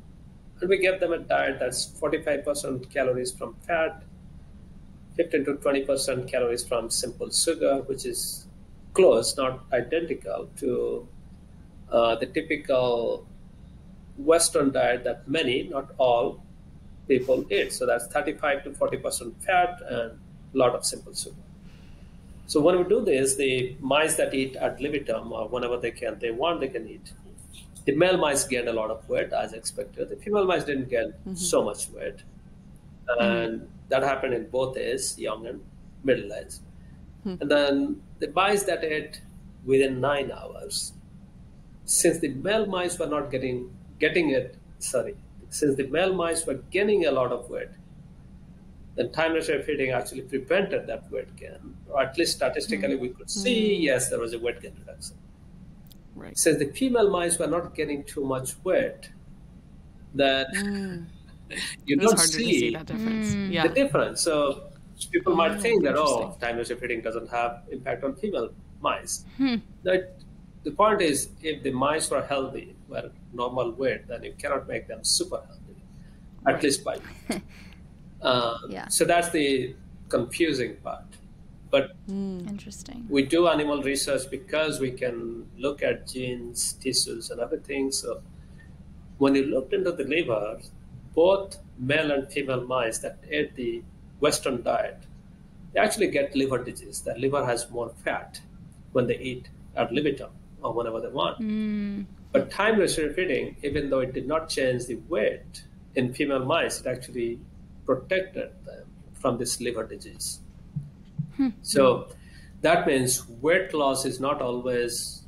And we gave them a diet that's 45% calories from fat, 15 to 20% calories from simple sugar, which is close, not identical to the typical Western diet that many, not all, people eat. So that's 35 to 40% fat and a lot of simple sugar. So when we do this, the mice that eat ad libitum, or whenever they can eat. The male mice gained a lot of weight, as expected. The female mice didn't gain so much weight. And that happened in both ages, young and middle age. And then the mice that ate within 9 hours, since the male mice were not since the male mice were gaining a lot of weight, then time-restricted feeding actually prevented that weight gain. Or at least statistically, we could see, yes, there was a weight gain reduction. Right. Since the female mice were not getting too much weight, then you don't harder to see that difference. the difference. So people might think that, oh, time-restricted feeding doesn't have impact on female mice. The point is, if the mice were healthy, were normal weight, then you cannot make them super healthy, at least by weight. So that's the confusing part. But Interesting. we do animal research because we can look at genes, tissues, and everything. So when you looked into the liver, both male and female mice that ate the Western diet, they actually get liver disease. Their liver has more fat when they eat ad libitum or whenever they want. But time-restricted feeding, even though it did not change the weight in female mice, it actually protected them from this liver disease. So that means weight loss is not always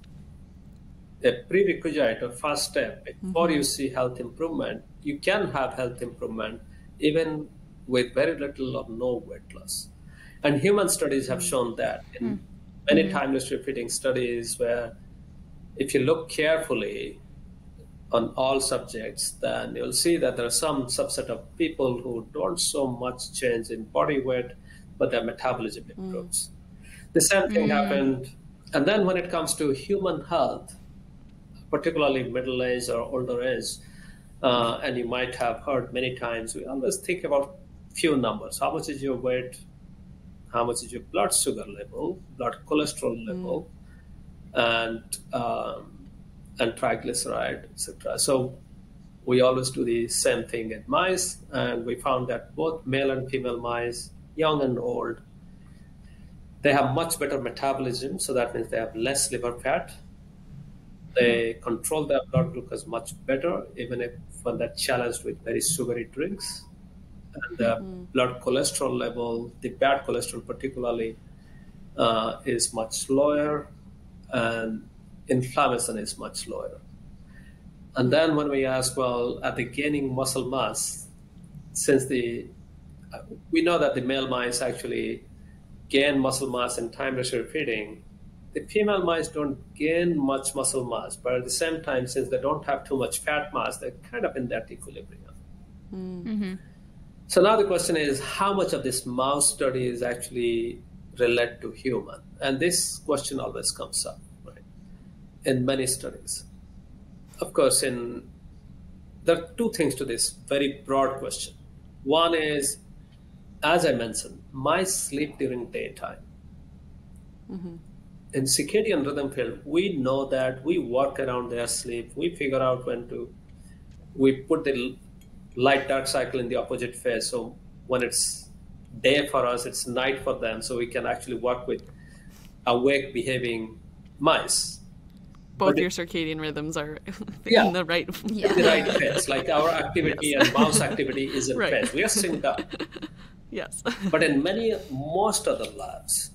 a prerequisite or first step before you see health improvement. You can have health improvement even with very little or no weight loss. And human studies have shown that in many time-restricted feeding studies, where if you look carefully on all subjects, then you'll see that there are some subset of people who don't so much change in body weight, but their metabolism improves. The same thing happened. And then when it comes to human health, particularly middle age or older age, and you might have heard many times, we always think about few numbers. How much is your weight? How much is your blood sugar level, blood cholesterol level, and triglyceride, etc. So we always do the same thing in mice, and we found that both male and female mice, young and old, they have much better metabolism. So that means they have less liver fat. They control their blood glucose much better, even if when they're challenged with very sugary drinks. And the blood cholesterol level, the bad cholesterol particularly, is much lower, and inflammation is much lower. And then when we ask, well, are they gaining muscle mass? Since we know that the male mice actually gain muscle mass in time-restricted feeding, the female mice don't gain much muscle mass, but at the same time, since they don't have too much fat mass, they're kind of in that equilibrium. Mm-hmm. So now the question is, how much of this mouse study is actually related to human? And this question always comes up, right, in many studies. Of course, there are two things to this very broad question. One is, as I mentioned, mice sleep during daytime. Mm-hmm. In circadian rhythm field, we know that we work around their sleep. We figure out we put the light dark cycle in the opposite phase. So when it's day for us, it's night for them. So we can actually work with awake behaving mice. Both your circadian rhythms are Yeah. in the right. Yeah. The right phase, like our activity and mouse activity is in Right. phase. We are synced up. Yes. But in most other labs,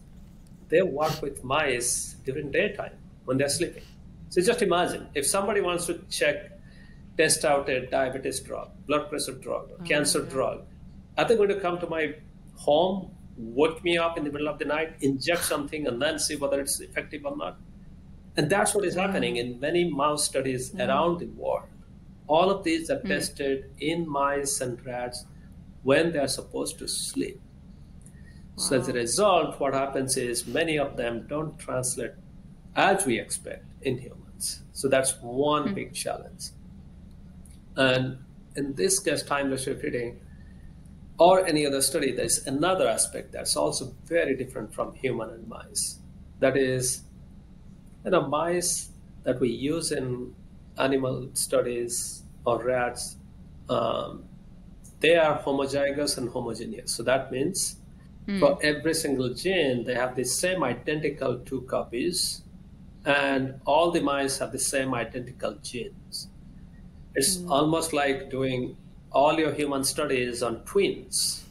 they work with mice during daytime when they're sleeping. So just imagine if somebody wants to test out a diabetes drug, blood pressure drug, cancer drug, are they going to come to my home, wake me up in the middle of the night, inject something, and then see whether it's effective or not? And that's what is happening in many mouse studies around the world. All of these are tested in mice and rats when they're supposed to sleep. So as a result, what happens is many of them don't translate as we expect in humans. So that's one big challenge. And in this case, time-restricted feeding or any other study, there's another aspect that's also very different from human and mice. That is, mice that we use in animal studies or rats, they are homozygous and homogeneous. So that means for every single gene, they have the same identical 2 copies, and all the mice have the same identical genes. It's almost like doing all your human studies on twins.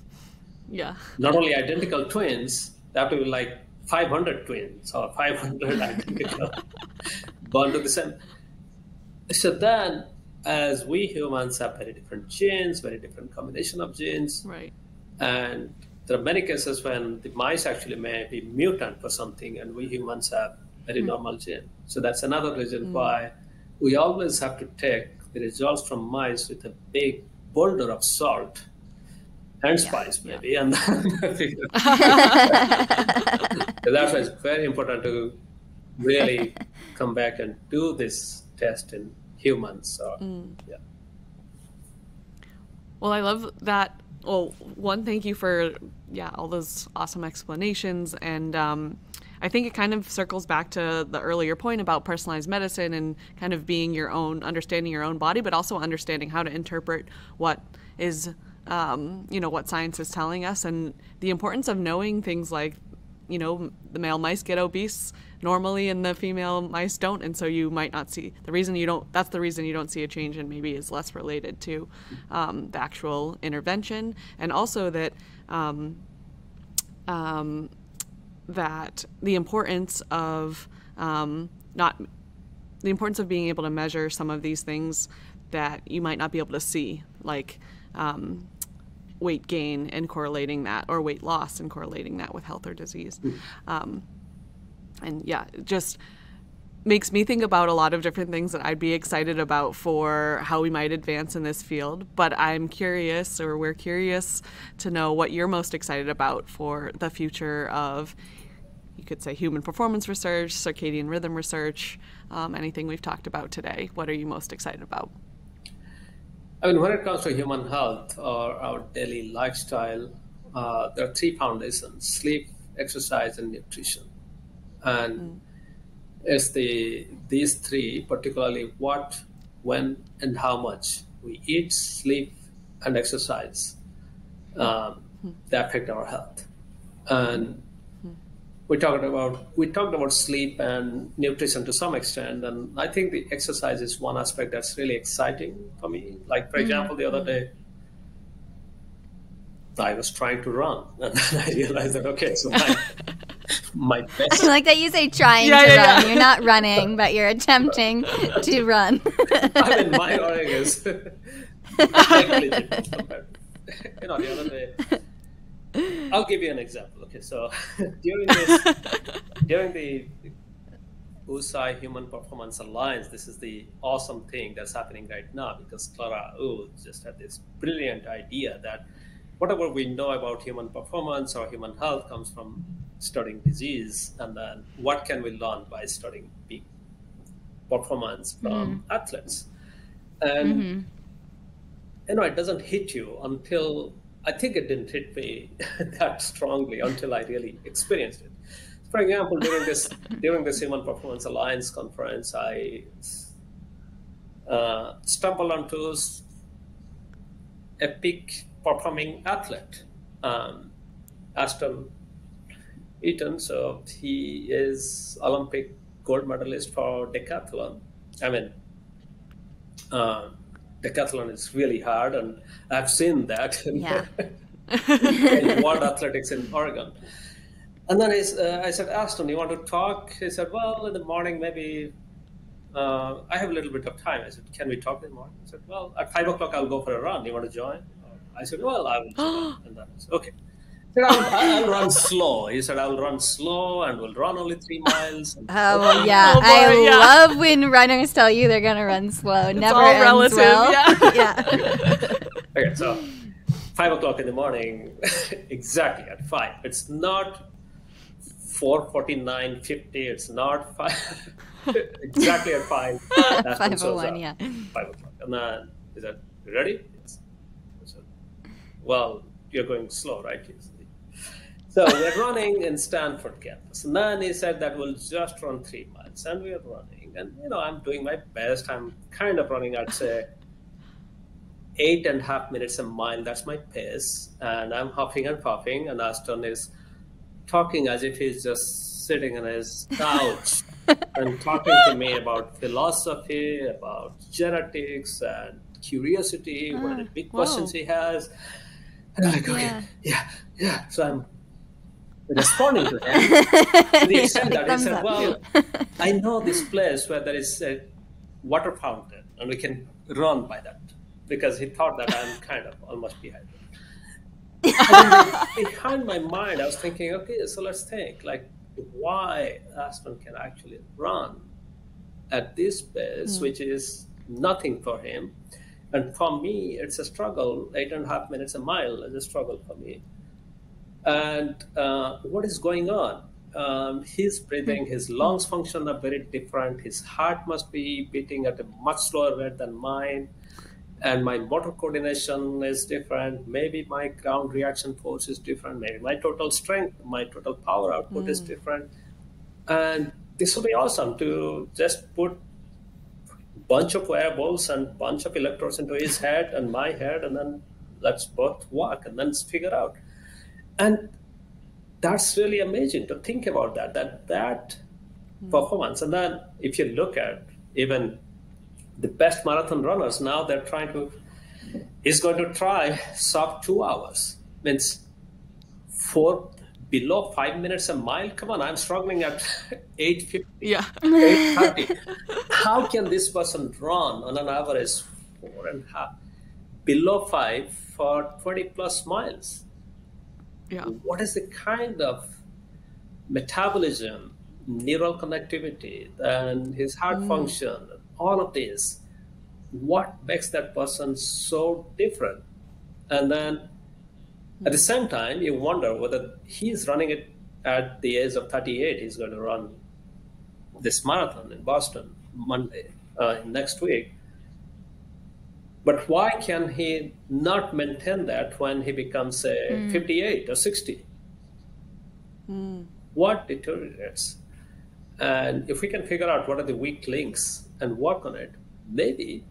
Yeah. Not only identical twins, they have to be like 500 twins or 500 identical born to the same. So then, as we humans have very different genes, very different combination of genes, Right. and there are many cases when the mice actually may be mutant for something, and we humans have very normal gene. So that's another reason why we always have to take the results from mice with a big boulder of salt and spice, maybe, and then figure. So that's why it's very important to really come back and do this test in humans. Yeah. Well, I love that. Well, one, thank you for all those awesome explanations, and I think it kind of circles back to the earlier point about personalized medicine and kind of being your own, understanding your own body, but also understanding how to interpret what is, what science is telling us, and the importance of knowing things like, the male mice get obese normally and the female mice don't, and so you might not see the reason you don't see a change, and maybe is less related to the actual intervention, and also that that the importance of being able to measure some of these things that you might not be able to see, like weight gain and correlating that, or weight loss and correlating that with health or disease. And it just makes me think about a lot of different things that I'd be excited about for how we might advance in this field. But we're curious to know what you're most excited about for the future of, you could say, human performance research, circadian rhythm research, anything we've talked about today. What are you most excited about? I mean, when it comes to human health or our daily lifestyle, there are 3 foundations: sleep, exercise, and nutrition. And it's these 3, particularly what, when, and how much we eat, sleep, and exercise, that affect our health. And we talked about sleep and nutrition to some extent, and I think the exercise is one aspect that's really exciting for me. Like, for example, the other day, I was trying to run, and then I realized that, okay, so my best. I like that you say trying to run. You're not running, but you're attempting to run. I mean, my running is negligent. The other day, I'll give you an example. Okay, so during the Tsai Human Performance Alliance, this is the awesome thing that's happening right now, because Clara Wu just had this brilliant idea that whatever we know about human performance or human health comes from studying disease, and then what can we learn by studying peak performance from athletes? And it doesn't hit you until, I think it didn't hit me that strongly until I really experienced it. For example, during this Human Performance Alliance conference, I stumbled onto a peak performing athlete, Aston Eaton. So he is Olympic gold medalist for decathlon. I mean, decathlon is really hard, and I've seen that in World Athletics in Oregon. And then I said, Aston, you want to talk? He said, well, in the morning, maybe I have a little bit of time. I said, can we talk in the morning? He said, well, at 5 o'clock, I'll go for a run. You want to join? I said, well, I will join. And then I said, okay. He said, I'll run slow. He said, I'll run slow and we'll run only 3 miles. I love when runners tell you they're going to run slow. It never ends relative, well. Okay, so 5 o'clock in the morning, exactly at 5. It's not 4:49:50. It's not 5. Exactly at 5. 5:01, yeah. 5 o'clock. And then he said, you ready? Yes. I said, well, you're going slow, right? So we're running in Stanford campus. And then he said that we'll just run 3 miles. And we're running. And, I'm doing my best. I'm kind of running, I'd say, 8.5 minutes a mile. That's my pace. And I'm huffing and puffing. And Aston is talking as if he's just sitting on his couch and talking to me about philosophy, about genetics and curiosity, what are the big questions he has. And I'm like, okay, yeah. So I'm responding to him. To the extent that he said, well, I know this place where there is a water fountain and we can run by that, because he thought that I'm kind of almost behind. Behind my mind, I was thinking, okay, so let's think, like, why Aston can actually run at this pace, which is nothing for him. And for me, it's a struggle. 8.5 minutes a mile is a struggle for me. And what is going on? His breathing, his lungs function are very different. His heart must be beating at a much slower rate than mine. And my motor coordination is different. Maybe my ground reaction force is different. Maybe my total strength, my total power output is different. And this would be awesome to just put a bunch of wearables and bunch of electrodes into his head and my head, and then let's both walk and then figure out. And that's really amazing to think about that performance. And then if you look at even the best marathon runners now, he's going to try sub 2 hours. Means below 5 minutes a mile. Come on, I'm struggling at 8:50, 8:30. How can this person run on an average 4.5, below 5 for 20 plus miles? Yeah. What is the kind of metabolism, neural connectivity, and his heart function, all of this, what makes that person so different? And then at the same time, you wonder whether he's running it at the age of 38. He's going to run this marathon in Boston Monday, next week. But why can he not maintain that when he becomes, say, 58 or 60? What deteriorates? And if we can figure out what are the weak links and work on it, maybe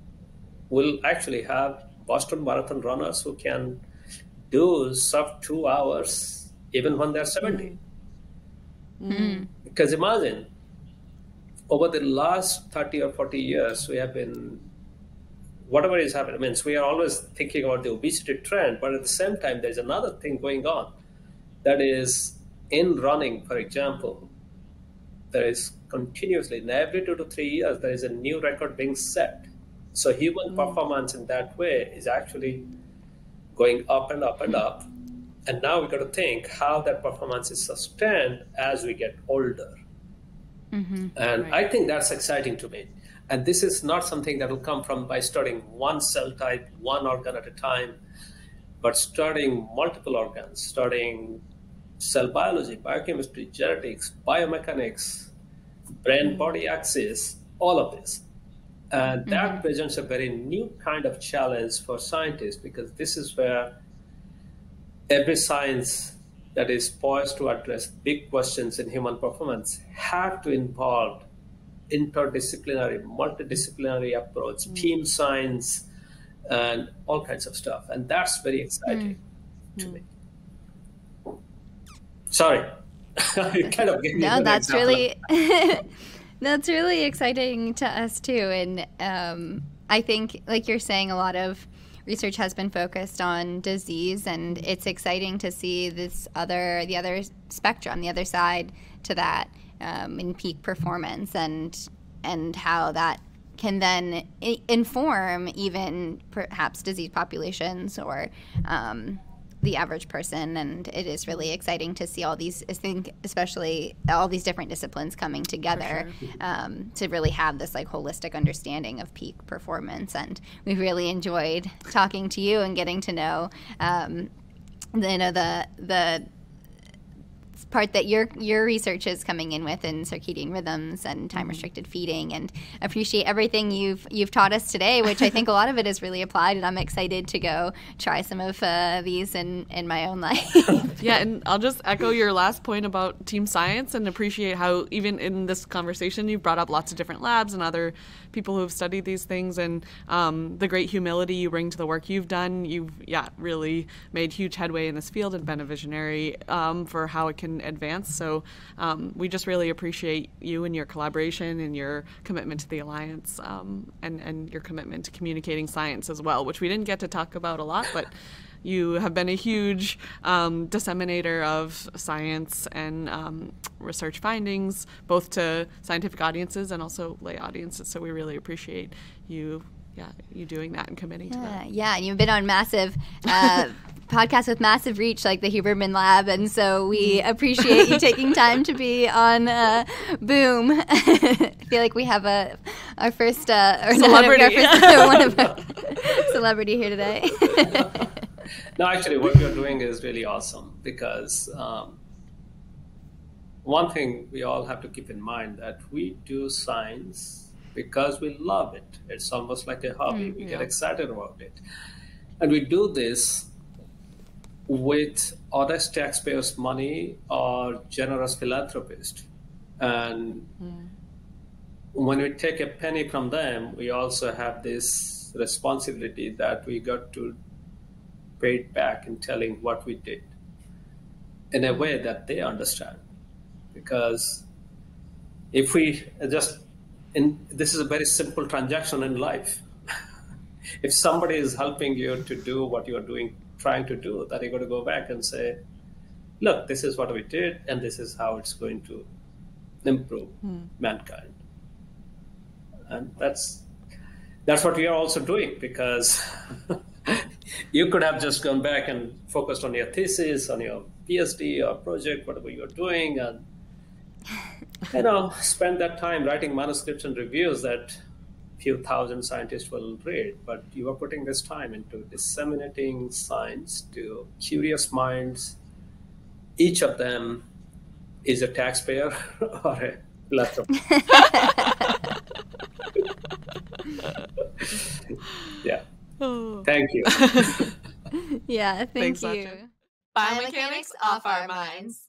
we'll actually have Boston Marathon runners who can do sub 2 hours even when they're 70. Because imagine, over the last 30 or 40 years, we have been, whatever is happening, means we are always thinking about the obesity trend, but at the same time, there's another thing going on. That is, in running, for example, there is continuously, in every 2 to 3 years, there is a new record being set. So human performance in that way is actually going up and up and up. And now we've got to think how that performance is sustained as we get older. And I think that's exciting to me. And this is not something that will come from by studying one cell type, one organ at a time, but studying multiple organs, studying cell biology, biochemistry, genetics, biomechanics, brain-body axis, all of this. And that presents a very new kind of challenge for scientists, because this is where every science that is poised to address big questions in human performance have to involve interdisciplinary, multidisciplinary approach, team science, and all kinds of stuff. And that's very exciting to me. Sorry, you kind of gave me No, an that's example. really that's really exciting to us too. And I think, like you're saying, a lot of research has been focused on disease, and it's exciting to see the other spectrum, the other side to that, in peak performance, and how that can then inform even perhaps disease populations or the average person. And it is really exciting to see all these, I think, especially all these different disciplines coming together to really have this like holistic understanding of peak performance. And we've really enjoyed talking to you and getting to know the part that your research is coming in with in circadian rhythms and time restricted feeding, and appreciate everything you've taught us today, which I think a lot of it is really applied, and I'm excited to go try some of these in my own life. Yeah, and I'll just echo your last point about team science and appreciate how even in this conversation you've brought up lots of different labs and other people who have studied these things, and the great humility you bring to the work you've done. You've really made huge headway in this field and been a visionary for how it can advance. So we just really appreciate you and your collaboration and your commitment to the Alliance, and your commitment to communicating science as well, which we didn't get to talk about a lot, but you have been a huge disseminator of science and research findings, both to scientific audiences and also lay audiences. So we really appreciate you doing that and committing to that. Yeah, and you've been on massive podcasts with massive reach, like the Huberman Lab, and so we appreciate you taking time to be on Boom. I feel like we have our first celebrity. one of our celebrity here today. No, actually, what you're doing is really awesome, because one thing we all have to keep in mind, that we do science because we love it. It's almost like a hobby. We get excited about it. And we do this with honest taxpayers' money or generous philanthropists. And when we take a penny from them, we also have this responsibility that we got to pay it back in telling what we did in a way that they understand. Because if we just, this is a very simple transaction in life. If somebody is helping you to do what you are trying to do, then you're going to go back and say, look, this is what we did, and this is how it's going to improve mankind. And that's what we are also doing, because you could have just gone back and focused on your thesis, on your PhD or project, whatever you're doing, and spend that time writing manuscripts and reviews that few thousand scientists will read. But you are putting this time into disseminating science to curious minds. Each of them is a taxpayer or a philanthropist. Yeah. Thank you. Yeah, thank Thanks, you. Satchin. Biomechanics off our minds.